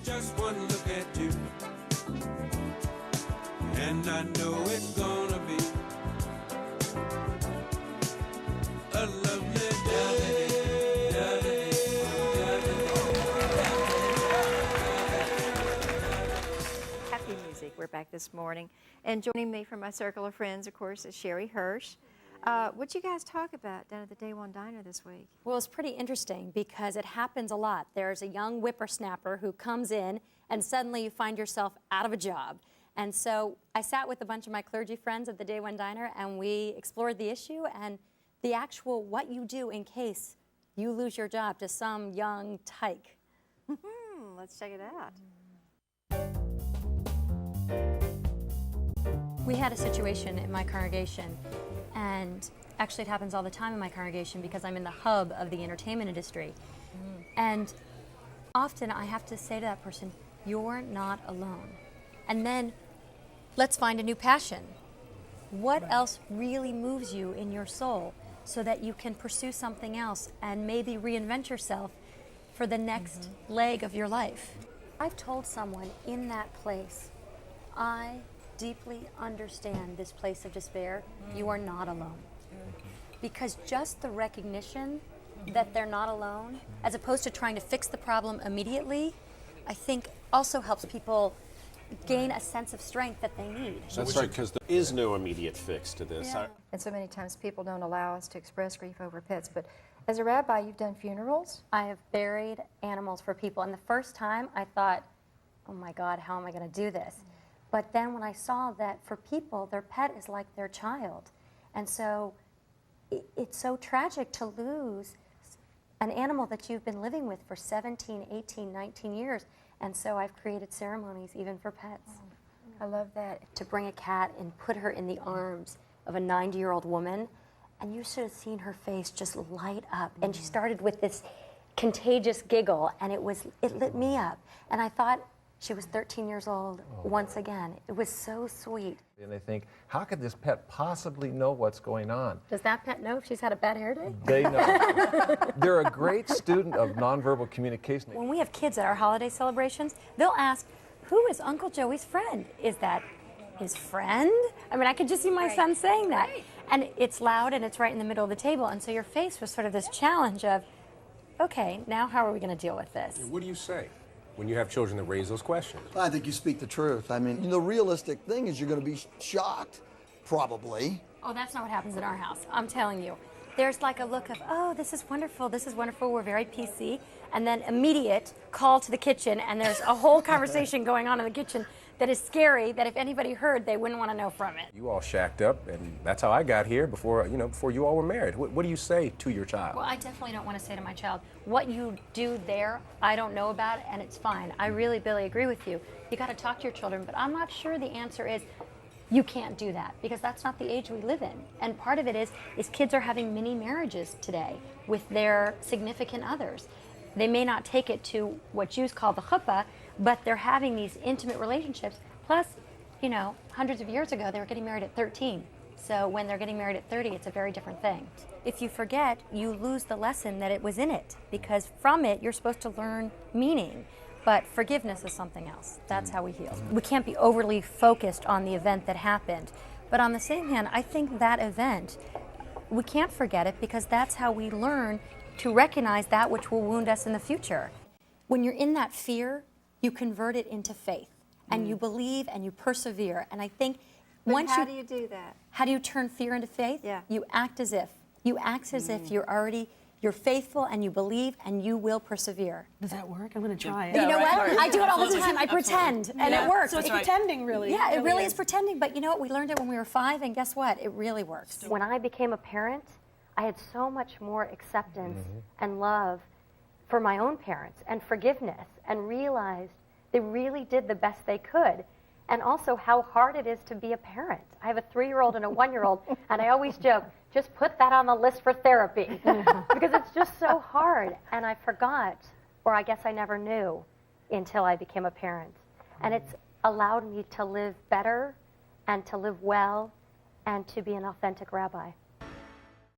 just one look at you, and I know it's gonna be a lovely day. Happy music. We're back this morning. And joining me from my circle of friends, of course, is Sherre Hirsch. What'd you guys talk about down at the Day One Diner this week? Well, it's pretty interesting because it happens a lot. There's a young whippersnapper who comes in and suddenly you find yourself out of a job. And so I sat with a bunch of my clergy friends at the Day One Diner and we explored the issue and the actual what you do in case you lose your job to some young tyke. Let's check it out. We had a situation in my congregation, and actually it happens all the time in my congregation because I'm in the hub of the entertainment industry. And often I have to say to that person, you're not alone. And then let's find a new passion. What else really moves you in your soul so that you can pursue something else and maybe reinvent yourself for the next leg of your life? I've told someone in that place, I deeply understand this place of despair. You are not alone. Because just the recognition that they're not alone, as opposed to trying to fix the problem immediately, I think also helps people gain a sense of strength that they need. That's right, because there is no immediate fix to this. Yeah. And so many times people don't allow us to express grief over pets. But as a rabbi, you've done funerals? I have buried animals for people, and the first time I thought, oh my God, how am I going to do this? But then when I saw that for people, their pet is like their child. And so it's so tragic to lose an animal that you've been living with for 17, 18, 19 years. And so I've created ceremonies even for pets. I love that. To bring a cat and put her in the arms of a 90-year-old woman, and you should have seen her face just light up. And she started with this contagious giggle, and it lit me up. And I thought, she was 13 years old once again. It was so sweet. And they think, how could this pet possibly know what's going on? Does that pet know if she's had a bad hair day? They know. They're a great student of nonverbal communication. When we have kids at our holiday celebrations, they'll ask, who is Uncle Joey's friend? Is that his friend? I mean, I could just see my son saying that. And it's loud and it's right in the middle of the table. And so you're faced with sort of this challenge of, okay, now how are we going to deal with this? What do you say when you have children that raise those questions? I think you speak the truth. I mean, the realistic thing is you're going to be shocked, probably. Oh, that's not what happens in our house. I'm telling you. There's like a look of, oh, this is wonderful, we're very PC, and then immediate call to the kitchen, and there's a whole conversation going on in the kitchen that is scary, that if anybody heard, they wouldn't want to know from it. You all shacked up, and that's how I got here before you all were married. What do you say to your child? Well, I definitely don't want to say to my child, what you do there, I don't know about, and it's fine. I really, Billy, agree with you. You got to talk to your children, but I'm not sure the answer is, you can't do that, because that's not the age we live in. And part of it is kids are having mini marriages today with their significant others. They may not take it to what Jews call the chuppah, but they're having these intimate relationships. Plus, hundreds of years ago, they were getting married at 13. So when they're getting married at 30, it's a very different thing. If you forget, you lose the lesson that it was in it, because from it, you're supposed to learn meaning. But forgiveness is something else. That's how we heal. We can't be overly focused on the event that happened. But on the same hand, I think that event, we can't forget it, because that's how we learn to recognize that which will wound us in the future. When you're in that fear, you convert it into faith, and you believe and you persevere. And I think once how do you do that? How do you turn fear into faith? Yeah. You act as if. You act as if you're faithful and you believe and you will persevere. Does that work? I'm going to try it. You know what? I do it all the time. I pretend, and it works. So it's pretending, really. Yeah, it really is pretending. But you know what? We learned it when we were 5, and guess what? It really works. When I became a parent, I had so much more acceptance and love for my own parents and forgiveness, and realized they really did the best they could. And also how hard it is to be a parent. I have a 3-year-old and a 1-year-old, and I always joke, just put that on the list for therapy, because it's just so hard. And I forgot, or I guess I never knew until I became a parent. And it's allowed me to live better and to live well and to be an authentic rabbi.